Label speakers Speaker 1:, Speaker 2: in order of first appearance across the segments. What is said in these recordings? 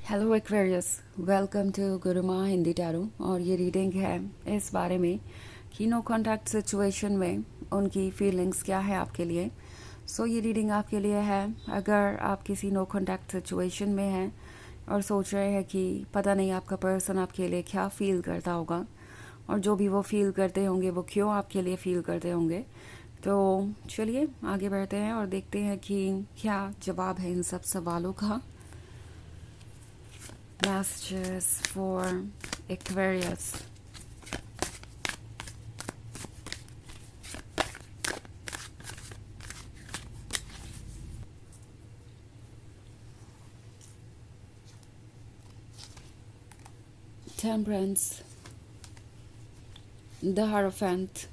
Speaker 1: Hello Aquarius, welcome to Guruma Hindi tarot. और ये reading है इस बारे में कि नो कॉन्टैक्ट सिचुएशन में उनकी फीलिंग्स क्या है आपके लिए। ये रीडिंग आपके लिए है अगर आप किसी नो कॉन्टैक्ट सिचुएशन में हैं और सोच रहे हैं कि पता नहीं आपका पर्सन आपके लिए क्या फ़ील करता होगा और जो भी वो फ़ील करते होंगे वो क्यों आपके लिए फ़ील करते होंगे। तो चलिए आगे बढ़ते हैं और देखते हैं कि क्या जवाब है इन सब सवालों का। Messages for Aquarius. Temperance, the Hierophant,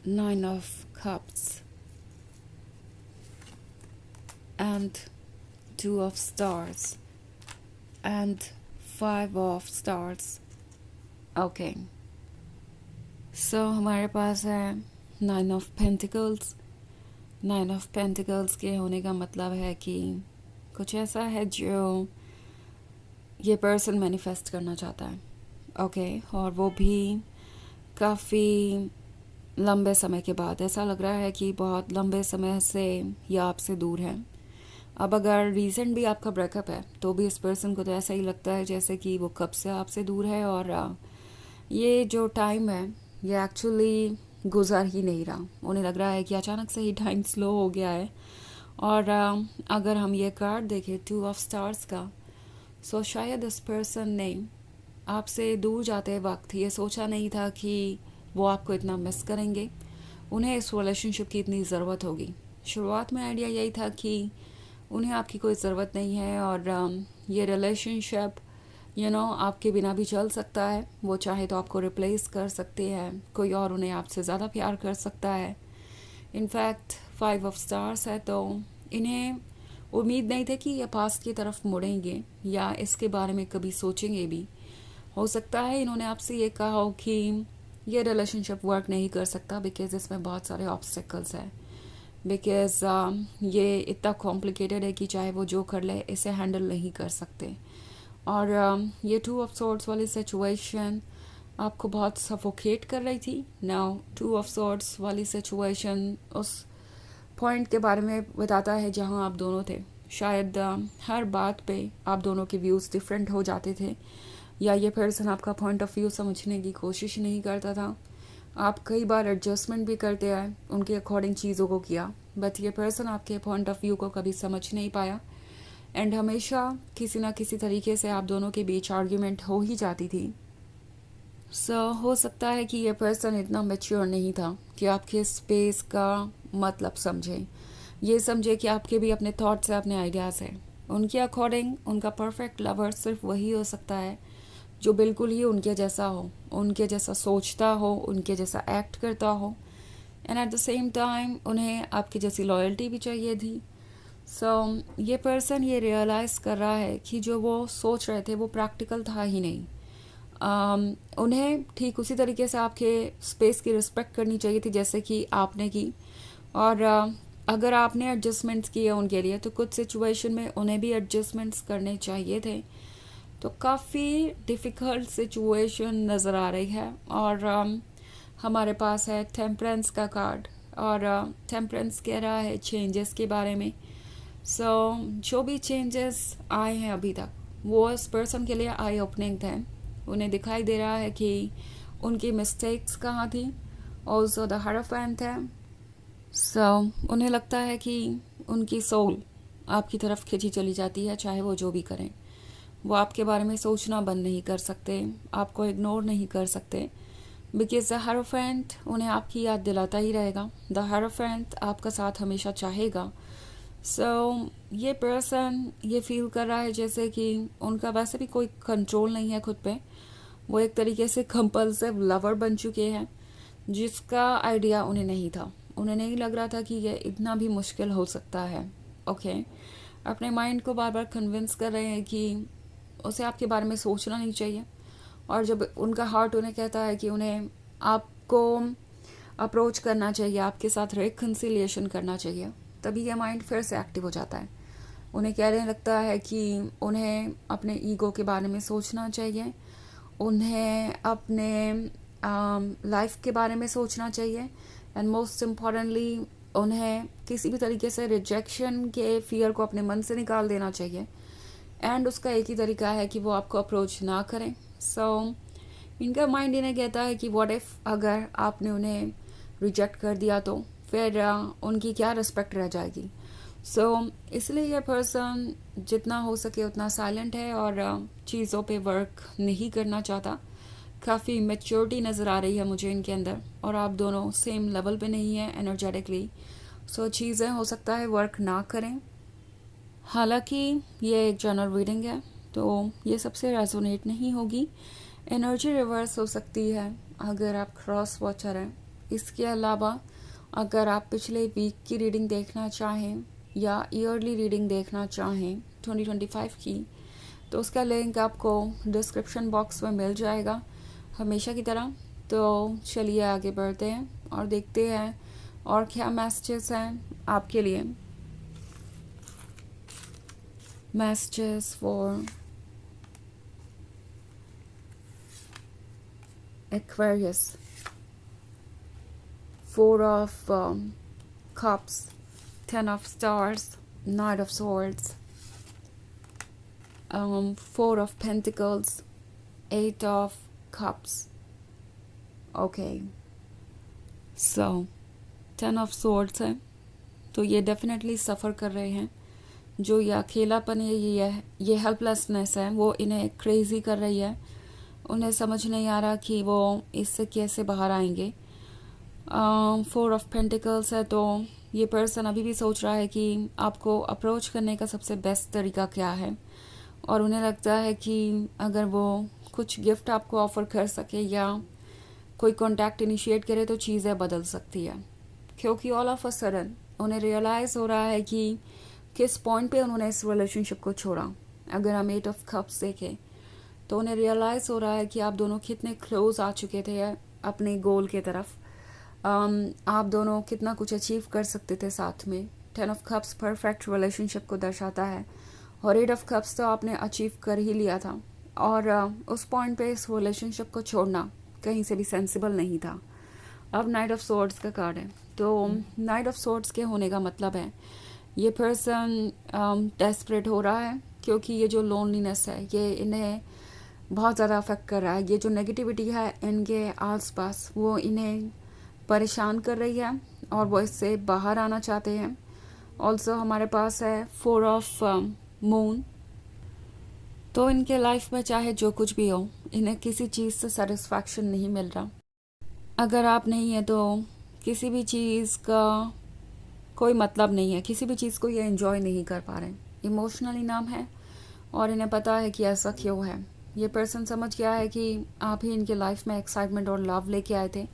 Speaker 1: Nine of Cups, and Two of Stars, and Five of Stars. Okay. हमारे पास है nine of pentacles. Nine of pentacles के होने का मतलब है कि कुछ ऐसा है जो ये पर्सन मैनिफेस्ट करना चाहता है। ओके और वो भी काफ़ी लंबे समय के बाद। ऐसा लग रहा है कि बहुत लंबे समय से ये आपसे दूर है। अब अगर रीज़न भी आपका ब्रेकअप है तो भी इस पर्सन को तो ऐसा ही लगता है जैसे कि वो कब से आपसे दूर है और ये जो टाइम है ये एक्चुअली गुजर ही नहीं रहा। उन्हें लग रहा है कि अचानक से ही टाइम स्लो हो गया है। और अगर हम ये कार्ड देखें टू ऑफ स्टार्स का, शायद इस पर्सन ने आपसे दूर जाते वक्त ये सोचा नहीं था कि वो आपको इतना मिस करेंगे, उन्हें इस रिलेशनशिप की इतनी ज़रूरत होगी। शुरुआत में आइडिया यही था कि उन्हें आपकी कोई ज़रूरत नहीं है और ये रिलेशनशिप आपके बिना भी चल सकता है। वो चाहे तो आपको रिप्लेस कर सकते हैं, कोई और उन्हें आपसे ज़्यादा प्यार कर सकता है। इनफैक्ट फाइव ऑफ स्टार्स है तो इन्हें उम्मीद नहीं थी कि ये पास्ट की तरफ मुड़ेंगे या इसके बारे में कभी सोचेंगे भी। हो सकता है इन्होंने आपसे ये कहा हो कि ये रिलेशनशिप वर्क नहीं कर सकता बिकॉज इसमें बहुत सारे ऑब्स्टेकल्स हैं, बिकॉज ये इतना कॉम्प्लिकेटेड है कि चाहे वो जो कर ले इसे हैंडल नहीं कर सकते। और ये टू ऑफ सॉर्ड्स वाली सिचुएशन आपको बहुत सफोकेट कर रही थी। नाउ टू ऑफ सॉर्ड्स वाली सिचुएशन उस पॉइंट के बारे में बताता है जहां आप दोनों थे। शायद हर बात पे आप दोनों के व्यूज़ डिफरेंट हो जाते थे या ये पर्सन आपका पॉइंट ऑफ व्यू समझने की कोशिश नहीं करता था। आप कई बार एडजस्टमेंट भी करते आए, उनके अकॉर्डिंग चीज़ों को किया, बट ये पर्सन आपके पॉइंट ऑफ व्यू को कभी समझ नहीं पाया एंड हमेशा किसी ना किसी तरीके से आप दोनों के बीच आर्ग्यूमेंट हो ही जाती थी। हो सकता है कि ये पर्सन इतना मैच्योर नहीं था कि आपके स्पेस का मतलब समझे, ये समझे कि आपके भी अपने थॉट्स है, अपने आइडियाज़ हैं। उनके अकॉर्डिंग उनका परफेक्ट लवर सिर्फ वही हो सकता है जो बिल्कुल ही उनके जैसा हो, उनके जैसा सोचता हो, उनके जैसा एक्ट करता हो and at the same time उन्हें आपकी जैसी लॉयल्टी भी चाहिए थी। ये पर्सन ये रियलाइज़ कर रहा है कि जो वो सोच रहे थे वो प्रैक्टिकल था ही नहीं। उन्हें ठीक उसी तरीके से आपके स्पेस की रिस्पेक्ट करनी चाहिए थी जैसे कि आपने की। और अगर आपने एडजस्टमेंट्स किए उनके लिए तो कुछ सिचुएशन में उन्हें भी एडजस्टमेंट्स करने चाहिए थे। तो काफ़ी डिफ़िकल्ट सिचुएशन नज़र आ रही है। और हमारे पास है टेम्परेंस का कार्ड और टेम्परेंस कह रहा है चेंजेस के बारे में। जो भी चेंजेस आए हैं अभी तक वो इस पर्सन के लिए आई ओपनिंग थे। उन्हें दिखाई दे रहा है कि उनकी मिस्टेक्स कहाँ थी। ऑल्सो द हायरोफेंट है। उन्हें लगता है कि उनकी सोल आपकी तरफ खिंची चली जाती है, चाहे वो जो भी करें। वो आपके बारे में सोचना बंद नहीं कर सकते, आपको इग्नोर नहीं कर सकते, बिकॉज द हायरोफेंट उन्हें आपकी याद दिलाता ही रहेगा। द हायरोफेंट आपका साथ हमेशा चाहेगा। ये पर्सन ये फील कर रहा है जैसे कि उनका वैसे भी कोई कंट्रोल नहीं है खुद पे। वो एक तरीके से कंपल्सिव लवर बन चुके हैं जिसका आइडिया उन्हें नहीं था। उन्हें नहीं लग रहा था कि ये इतना भी मुश्किल हो सकता है। ओके अपने माइंड को बार बार कन्विंस कर रहे हैं कि उसे आपके बारे में सोचना नहीं चाहिए। और जब उनका हार्ट उन्हें कहता है कि उन्हें आपको अप्रोच करना चाहिए, आपके साथ रिकन्सिलिएशन करना चाहिए, तभी ये माइंड फिर से एक्टिव हो जाता है। उन्हें कहने लगता है कि उन्हें अपने ईगो के बारे में सोचना चाहिए, उन्हें अपने लाइफ के बारे में सोचना चाहिए, एंड मोस्ट इम्पॉर्टेंटली उन्हें किसी भी तरीके से रिजेक्शन के फियर को अपने मन से निकाल देना चाहिए। एंड उसका एक ही तरीका है कि वो आपको अप्रोच ना करें। सो इनका माइंड इन्हें कहता है कि व्हाट इफ़ अगर आपने उन्हें रिजेक्ट कर दिया तो फिर उनकी क्या रिस्पेक्ट रह जाएगी। इसलिए ये पर्सन जितना हो सके उतना साइलेंट है और चीज़ों पे वर्क नहीं करना चाहता। काफ़ी मैच्योरिटी नज़र आ रही है मुझे इनके अंदर, और आप दोनों सेम लेवल पे नहीं हैं एनर्जेटिकली। चीज़ें हो सकता है वर्क ना करें। हालांकि ये एक जनरल रीडिंग है तो ये सबसे रेजोनेट नहीं होगी। एनर्जी रिवर्स हो सकती है अगर आप क्रॉस वॉचर हैं। इसके अलावा अगर आप पिछले वीक की रीडिंग देखना चाहें या ईयरली रीडिंग देखना चाहें 2025 की, तो उसका लिंक आपको डिस्क्रिप्शन बॉक्स में मिल जाएगा हमेशा की तरह। तो चलिए आगे बढ़ते हैं और देखते हैं और क्या मैसेजेस हैं आपके लिए। Messages for Aquarius, Four of Cups, Ten of Stars, Knight of Swords, Four of Pentacles, Eight of Cups. Okay, so Ten of Swords है तो ये डेफिनेटली सफ़र कर रहे हैं। जो ये अकेलापन है, ये हेल्पलेसनेस है, वो इन्हें क्रेजी कर रही है। उन्हें समझ नहीं आ रहा कि वो इससे कैसे बाहर आएंगे। फोर ऑफ पेंटिकल्स है तो ये पर्सन अभी भी सोच रहा है कि आपको अप्रोच करने का सबसे बेस्ट तरीका क्या है, और उन्हें लगता है कि अगर वो कुछ गिफ्ट आपको ऑफ़र कर सके या कोई कांटेक्ट इनिशिएट करे तो चीज़ें बदल सकती है। क्योंकि ऑल ऑफ अ सडन उन्हें रियलाइज़ हो रहा है कि किस पॉइंट पे उन्होंने इस रिलेशनशिप को छोड़ा। अगर हम एट ऑफ कप्स देखें तो उन्हें रियलाइज़ हो रहा है कि आप दोनों कितने क्लोज आ चुके थे अपने गोल के तरफ। आप दोनों कितना कुछ अचीव कर सकते थे साथ में। 10 ऑफ कप्स परफेक्ट रिलेशनशिप को दर्शाता है, और 8 ऑफ कप्स तो आपने अचीव कर ही लिया था, और उस पॉइंट पे इस रिलेशनशिप को छोड़ना कहीं से भी सेंसिबल नहीं था। अब नाइट ऑफ सोर्ड्स का कार्ड है तो नाइट ऑफ सोर्ड्स के होने का मतलब है ये पर्सन डेस्परेट हो रहा है, क्योंकि ये जो लोनलीनेस है ये इन्हें बहुत ज़्यादा अफेक्ट कर रहा है। ये जो नेगेटिविटी है इनके आसपास वो इन्हें परेशान कर रही है और वो इससे बाहर आना चाहते हैं। ऑल्सो हमारे पास है फोर ऑफ मून। तो इनके लाइफ में चाहे जो कुछ भी हो, इन्हें किसी चीज़ से सेटिस्फैक्शन नहीं मिल रहा। अगर आप नहीं है तो किसी भी चीज़ का कोई मतलब नहीं है, किसी भी चीज़ को ये एंजॉय नहीं कर पा रहे। इमोशनली नाम है और इन्हें पता है कि ऐसा क्यों है। ये पर्सन समझ गया है कि आप ही इनके लाइफ में एक्साइटमेंट और लव लेके आए थे,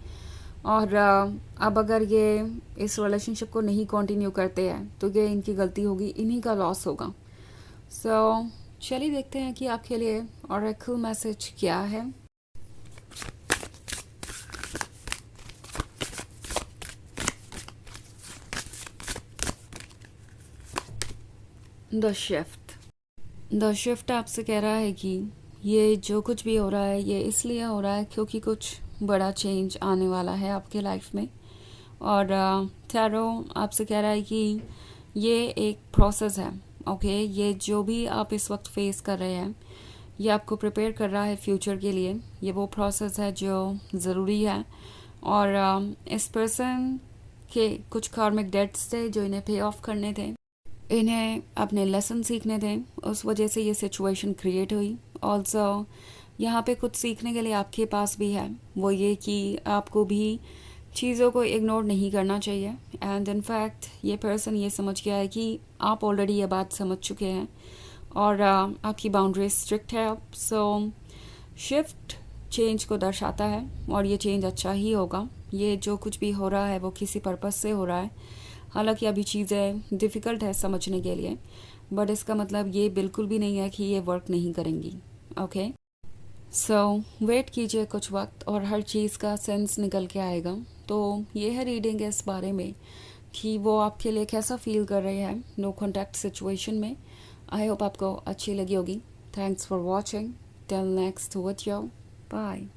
Speaker 1: और अब अगर ये इस रिलेशनशिप को नहीं कंटिन्यू करते हैं तो ये इनकी गलती होगी, इन्हीं का लॉस होगा। चलिए देखते हैं कि आपके लिए ऑरेकल मैसेज क्या है। द शिफ्ट आपसे कह रहा है कि ये जो कुछ भी हो रहा है ये इसलिए हो रहा है क्योंकि कुछ बड़ा चेंज आने वाला है आपके लाइफ में। और टैरो आपसे कह रहा है कि ये एक प्रोसेस है। ओके, ये जो भी आप इस वक्त फेस कर रहे हैं ये आपको प्रिपेयर कर रहा है फ्यूचर के लिए। ये वो प्रोसेस है जो ज़रूरी है, और इस पर्सन के कुछ कार्मिक डेट्स थे जो इन्हें पे ऑफ करने थे, इन्हें अपने लेसन सीखने थे, उस वजह से ये सिचुएशन क्रिएट हुई। ऑल्सो यहाँ पे कुछ सीखने के लिए आपके पास भी है, वो ये कि आपको भी चीज़ों को इग्नोर नहीं करना चाहिए। एंड इनफैक्ट ये पर्सन ये समझ गया है कि आप ऑलरेडी ये बात समझ चुके हैं और आपकी बाउंड्री स्ट्रिक्ट है अब। शिफ्ट चेंज को दर्शाता है और ये चेंज अच्छा ही होगा। ये जो कुछ भी हो रहा है वो किसी पर्पस से हो रहा है। हालांकि अभी चीज़ें डिफ़िकल्ट है समझने के लिए, बट इसका मतलब ये बिल्कुल भी नहीं है कि ये वर्क नहीं करेंगी। ओके, वेट कीजिए कुछ वक्त और हर चीज़ का सेंस निकल के आएगा। तो ये है रीडिंग इस बारे में कि वो आपके लिए कैसा फील कर रहे हैं नो कॉन्टैक्ट सिचुएशन में। आई होप आपको अच्छी लगी होगी. Thanks for watching. Till next video. Bye.